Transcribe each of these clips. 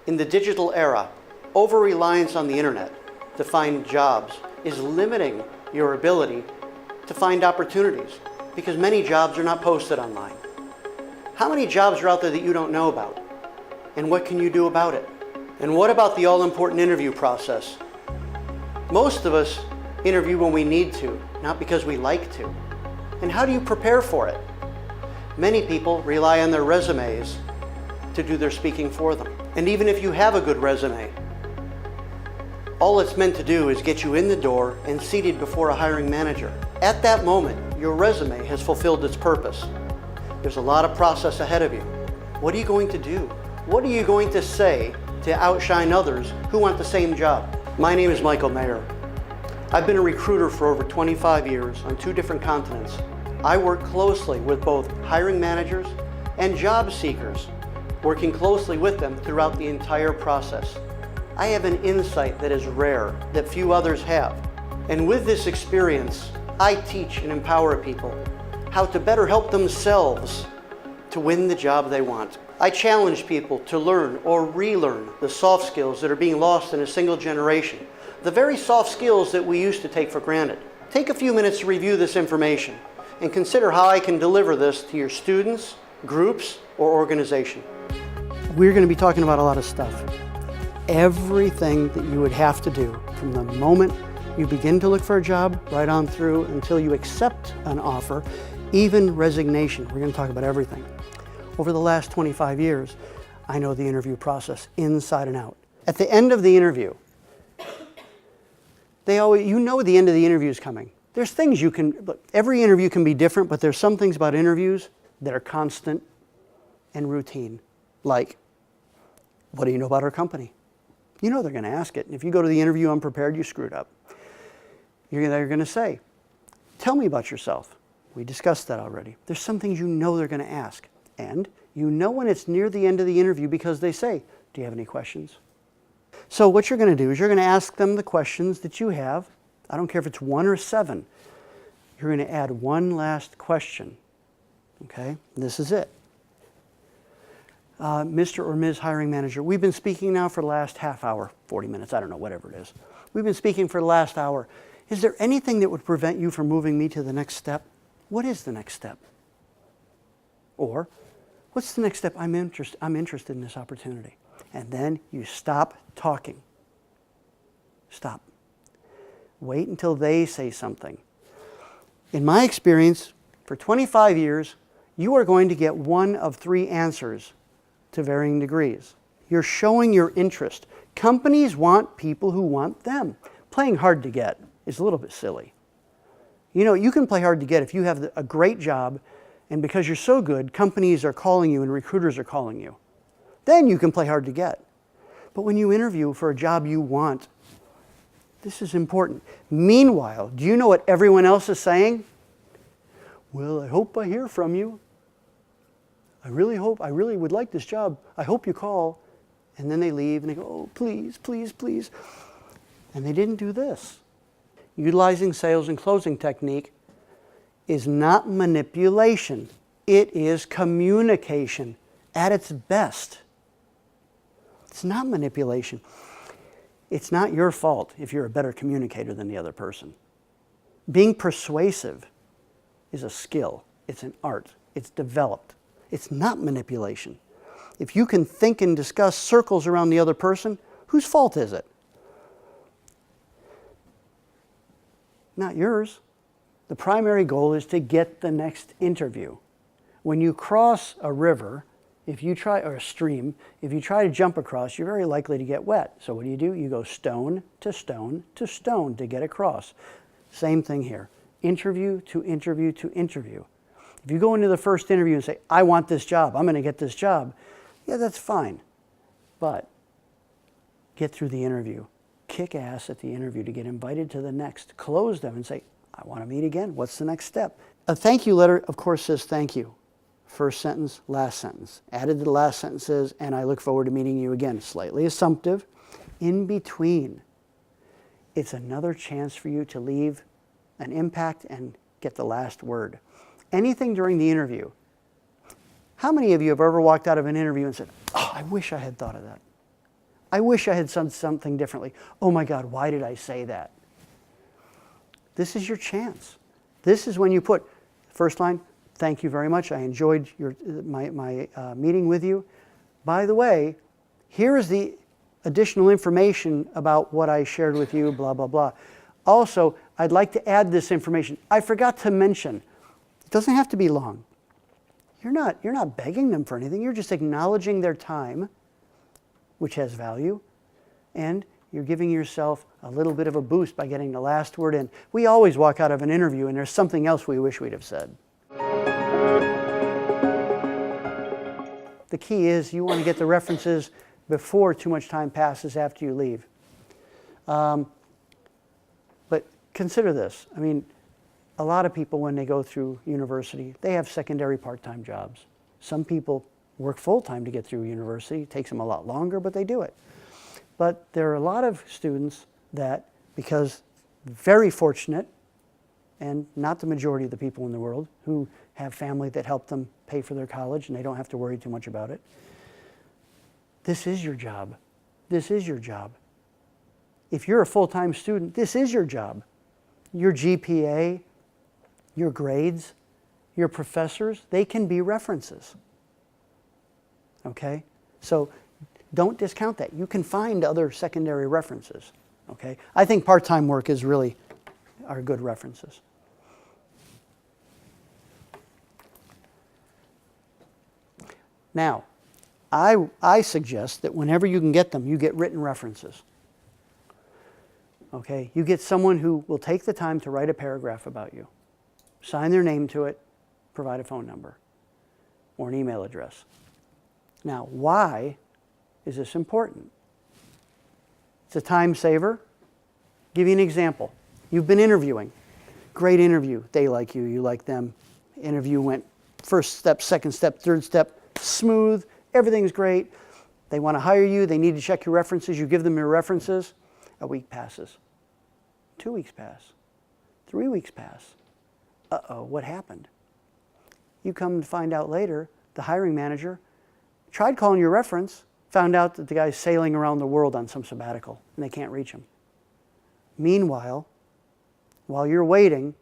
In the digital era, over-reliance on the internet to find jobs is limiting your ability to find opportunities because many jobs are not posted online. How many jobs are out there that you don't know about? And what can you do about it? And what about the all-important interview process? Most of us interview when we need to, not because we like to. And how do you prepare for it? Many people rely on their resumes to do their speaking for them. And even if you have a good resume, all it's meant to do is get you in the door and seated before a hiring manager. At that moment, your resume has fulfilled its purpose. There's a lot of process ahead of you. What are you going to do? What are you going to say to outshine others who want the same job? My name is Michael Mayher. I've been a recruiter for over 25 years on 2 different continents. I work closely with both hiring managers and job seekers, working closely with them throughout the entire process. I have an insight that is rare, that few others have. And with this experience, I teach and empower people how to better help themselves to win the job they want. I challenge people to learn or relearn the soft skills that are being lost in a single generation, the very soft skills that we used to take for granted. Take a few minutes to review this information and consider how I can deliver this to your students, groups, or organization. We're going to be talking about a lot of stuff. Everything that you would have to do from the moment you begin to look for a job right on through until you accept an offer, even resignation. We're going to talk about everything. Over the last 25 years, I know the interview process inside and out. At the end of the interview, you know the end of the interview is coming. There's things you can, look, every interview can be different, but there's some things about interviews that are constant and routine. Like, what do you know about our company? You know they're going to ask it. And if you go to the interview unprepared, you screwed up. They're going to say, tell me about yourself. We discussed that already. There's some things you know they're going to ask. And you know when it's near the end of the interview because they say, do you have any questions? So what you're going to do is you're going to ask them the questions that you have. I don't care if it's 1 or 7. You're going to add one last question. Okay? This is it. Mr. or Ms. Hiring Manager, we've been speaking now for the last half hour, 40 minutes, I don't know, whatever it is. We've been speaking for the last hour. Is there anything that would prevent you from moving me to the next step? What is the next step? Or, what's the next step? I'm interested in this opportunity. And then you stop talking. Stop. Wait until they say something. In my experience, for 25 years, you are going to get 1 of 3 answers to varying degrees. You're showing your interest. Companies want people who want them. Playing hard to get is a little bit silly. You know, you can play hard to get if you have a great job, and because you're so good, companies are calling you and recruiters are calling you. Then you can play hard to get. But when you interview for a job you want, this is important. Meanwhile, do you know what everyone else is saying? Well, I hope I hear from you. I really would like this job. I hope you call. And then they leave and they go, oh, please, please, please. And they didn't do this. Utilizing sales and closing technique is not manipulation. It is communication at its best. It's not manipulation. It's not your fault if you're a better communicator than the other person. Being persuasive is a skill. It's an art. It's developed. It's not manipulation. If you can think and discuss circles around the other person, whose fault is it? Not yours. The primary goal is to get the next interview. When you cross a river, or a stream, if you try to jump across, you're very likely to get wet. So what do? You go stone to stone to stone to get across. Same thing here. Interview to interview to interview. If you go into the first interview and say, I want this job, I'm going to get this job, yeah, that's fine. But get through the interview. Kick ass at the interview to get invited to the next. Close them and say, I want to meet again. What's the next step? A thank you letter, of course, says thank you. First sentence, last sentence. Added to the last sentence says, and I look forward to meeting you again. Slightly assumptive. In between, it's another chance for you to leave an impact and get the last word. Anything during the interview. How many of you have ever walked out of an interview and said, oh, I wish I had thought of that? I wish I had said something differently. Oh my God, why did I say that? This is your chance. This is when you put, first line, thank you very much. I enjoyed my meeting with you. By the way, here is the additional information about what I shared with you, blah, blah, blah. Also, I'd like to add this information. I forgot to mention, it doesn't have to be long. You're not begging them for anything. You're just acknowledging their time, which has value, and you're giving yourself a little bit of a boost by getting the last word in. We always walk out of an interview and there's something else we wish we'd have said. The key is you want to get the references before too much time passes after you leave. But consider this. I mean, a lot of people, when they go through university, they have secondary part-time jobs. Some people work full-time to get through university. It takes them a lot longer, but they do it. But there are a lot of students that, because very fortunate, and not the majority of the people in the world, who have family that help them pay for their college and they don't have to worry too much about it. This is your job. This is your job. If you're a full-time student, this is your job. Your GPA, your grades, your professors, they can be references. Okay? So don't discount that. You can find other secondary references. Okay? I think part-time work is really are good references. Now, I suggest that whenever you can get them, you get written references. Okay? You get someone who will take the time to write a paragraph about you, sign their name to it, provide a phone number or an email address. Now, why is this important? It's a time saver. Give you an example. You've been interviewing. Great interview. They like you, you like them. Interview went first step, second step, third step, smooth. Everything's great. They want to hire you. They need to check your references. You give them your references. A week passes. 2 weeks pass. 3 weeks pass. Uh-oh, what happened? You come to find out later, the hiring manager tried calling your reference, found out that the guy's sailing around the world on some sabbatical and they can't reach him. Meanwhile, while you're waiting,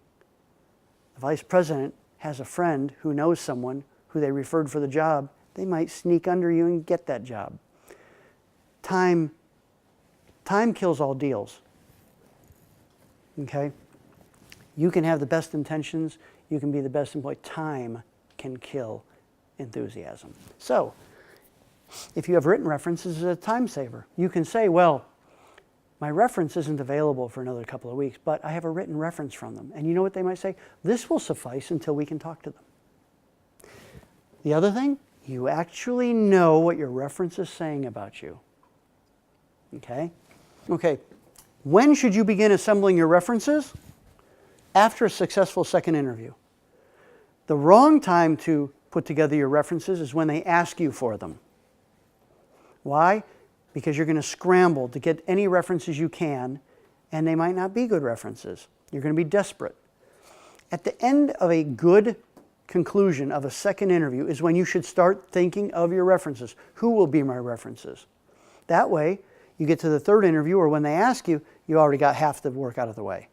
the vice president has a friend who knows someone who they referred for the job. They might sneak under you and get that job. Time kills all deals. Okay? You can have the best intentions, you can be the best employee. Time can kill enthusiasm. So, if you have written references, it's a time saver. You can say, well, my reference isn't available for another couple of weeks, but I have a written reference from them. And you know what they might say? This will suffice until we can talk to them. The other thing, you actually know what your reference is saying about you. Okay? Okay. When should you begin assembling your references? After a successful second interview. The wrong time to put together your references is when they ask you for them. Why? Because you're going to scramble to get any references you can, and they might not be good references. You're going to be desperate. At the end of a good conclusion of a second interview is when you should start thinking of your references. Who will be my references? That way, you get to the third interview, or when they ask you, you already got half the work out of the way.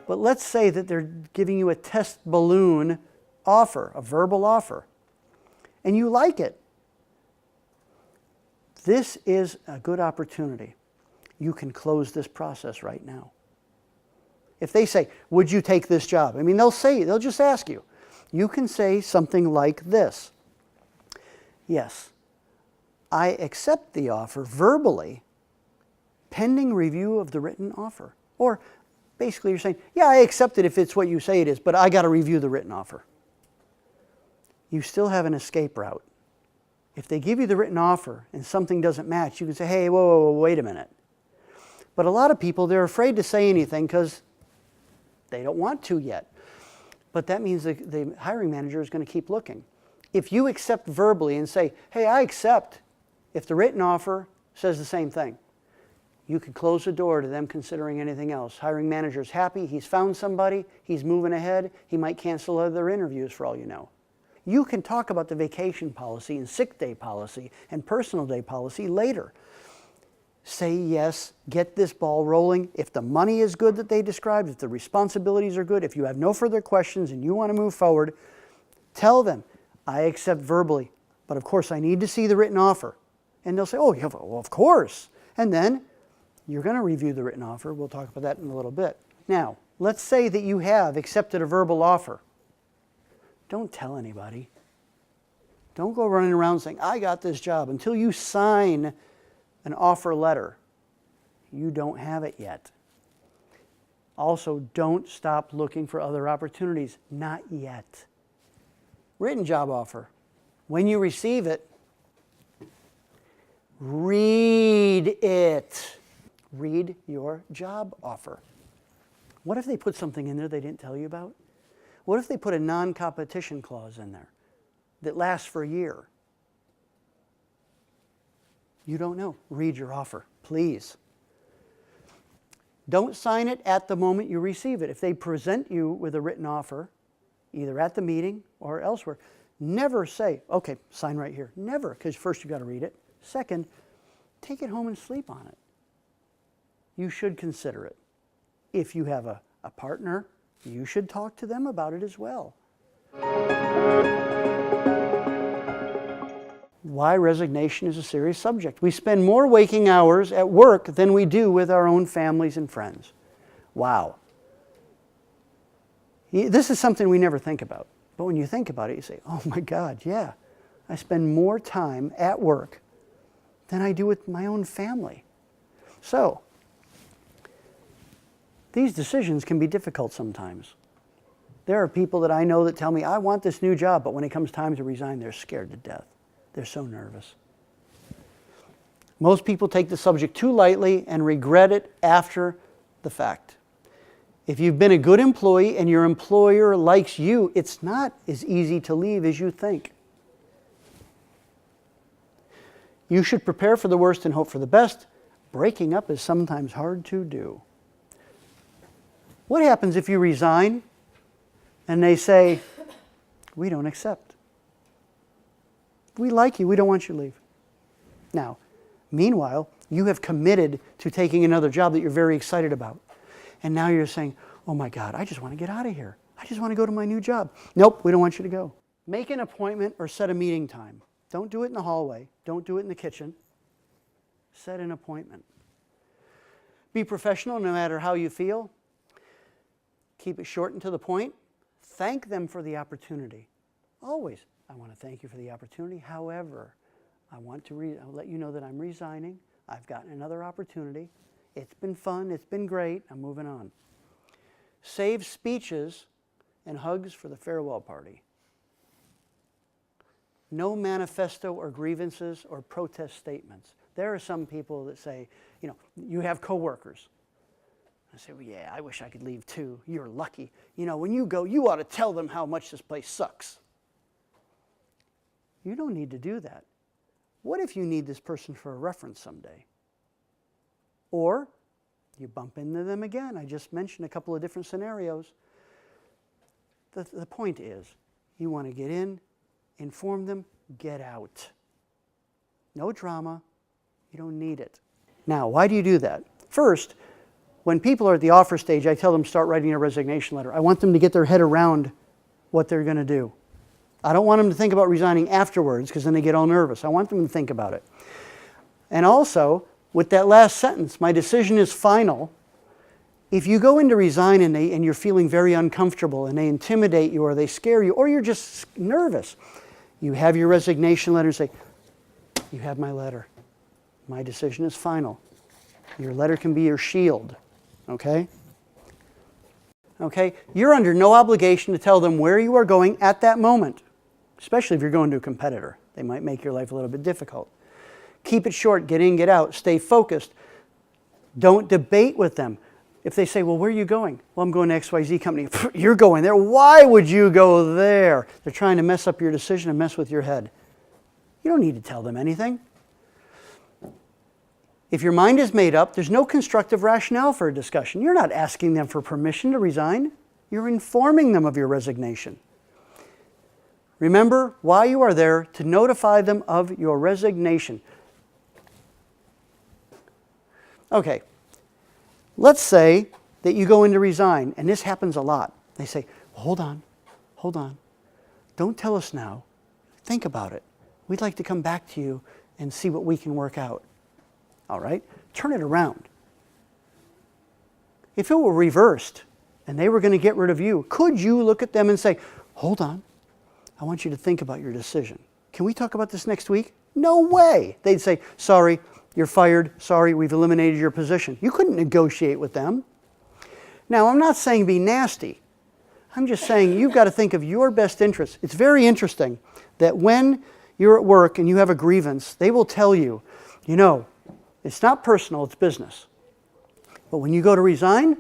But let's say that they're giving you a test balloon offer, a verbal offer, and you like it. This is a good opportunity. You can close this process right now. If they say, would you take this job? I mean, they'll just ask you. You can say something like this. Yes, I accept the offer verbally, pending review of the written offer. Or basically you're saying, yeah, I accept it if it's what you say it is, but I got to review the written offer. You still have an escape route. If they give you the written offer and something doesn't match, you can say, hey, whoa, wait a minute. But a lot of people, they're afraid to say anything because they don't want to yet. But that means the hiring manager is going to keep looking. If you accept verbally and say, hey, I accept, if the written offer says the same thing, you could close the door to them considering anything else. Hiring manager's happy, he's found somebody, he's moving ahead, he might cancel other interviews for all you know. You can talk about the vacation policy and sick day policy and personal day policy later. Say yes, get this ball rolling. If the money is good that they described, if the responsibilities are good, if you have no further questions and you want to move forward, tell them, I accept verbally, but of course I need to see the written offer. And they'll say, oh, yeah, well, of course. And then you're going to review the written offer. We'll talk about that in a little bit. Now, let's say that you have accepted a verbal offer. Don't tell anybody. Don't go running around saying, I got this job. Until you sign an offer letter, you don't have it yet. Also, don't stop looking for other opportunities. Not yet. Written job offer. When you receive it, read it. Read your job offer. What if they put something in there they didn't tell you about? What if they put a non-competition clause in there that lasts for a year? You don't know. Read your offer, please. Don't sign it at the moment you receive it. If they present you with a written offer, either at the meeting or elsewhere, never say, okay, sign right here. Never, because first you've got to read it. Second, take it home and sleep on it. You should consider it. If you have a partner, you should talk to them about it as well. Why resignation is a serious subject. We spend more waking hours at work than we do with our own families and friends. Wow. This is something we never think about. But when you think about it, you say, oh my God, yeah. I spend more time at work than I do with my own family. So, these decisions can be difficult sometimes. There are people that I know that tell me, I want this new job, but when it comes time to resign, they're scared to death. They're so nervous. Most people take the subject too lightly and regret it after the fact. If you've been a good employee and your employer likes you, it's not as easy to leave as you think. You should prepare for the worst and hope for the best. Breaking up is sometimes hard to do. What happens if you resign and they say, we don't accept? We like you, we don't want you to leave. Now, meanwhile, you have committed to taking another job that you're very excited about. And now you're saying, oh my God, I just want to get out of here. I just want to go to my new job. Nope, we don't want you to go. Make an appointment or set a meeting time. Don't do it in the hallway. Don't do it in the kitchen. Set an appointment. Be professional no matter how you feel. Keep it short and to the point. Thank them for the opportunity. Always, I want to thank you for the opportunity. However, I want to I'll let you know that I'm resigning. I've gotten another opportunity. It's been fun. It's been great. I'm moving on. Save speeches and hugs for the farewell party. No manifesto or grievances or protest statements. There are some people that say, you know, you have coworkers. I say, well, yeah, I wish I could leave too. You're lucky. You know, when you go, you ought to tell them how much this place sucks. You don't need to do that. What if you need this person for a reference someday? Or you bump into them again. I just mentioned a couple of different scenarios. The point is, you want to get in, inform them, get out. No drama. You don't need it. Now, why do you do that? First, when people are at the offer stage, I tell them start writing a resignation letter. I want them to get their head around what they're going to do. I don't want them to think about resigning afterwards because then they get all nervous. I want them to think about it. And also, with that last sentence, my decision is final. If you go in to resign and you're feeling very uncomfortable and they intimidate you or they scare you or you're just nervous, you have your resignation letter and say, you have my letter. My decision is final. Your letter can be your shield, okay? Okay? You're under no obligation to tell them where you are going at that moment, especially if you're going to a competitor. They might make your life a little bit difficult. Keep it short, get in, get out, stay focused. Don't debate with them. If they say, well, where are you going? Well, I'm going to XYZ company. You're going there. Why would you go there? They're trying to mess up your decision and mess with your head. You don't need to tell them anything. If your mind is made up, there's no constructive rationale for a discussion. You're not asking them for permission to resign. You're informing them of your resignation. Remember why you are there, to notify them of your resignation. Okay, let's say that you go in to resign, and this happens a lot. They say, well, hold on. Don't tell us now. Think about it. We'd like to come back to you and see what we can work out. All right? Turn it around. If it were reversed and they were going to get rid of you, could you look at them and say, hold on, I want you to think about your decision. Can we talk about this next week? No way. They'd say, sorry, you're fired. Sorry, we've eliminated your position. You couldn't negotiate with them. Now, I'm not saying be nasty. I'm just saying you've got to think of your best interests. It's very interesting that when you're at work and you have a grievance, they will tell you, you know, it's not personal, it's business. But when you go to resign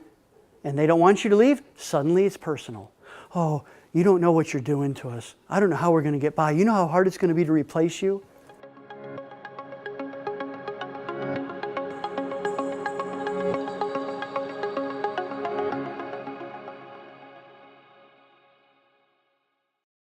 and they don't want you to leave, suddenly it's personal. Oh, you don't know what you're doing to us. I don't know how we're going to get by. You know how hard it's going to be to replace you?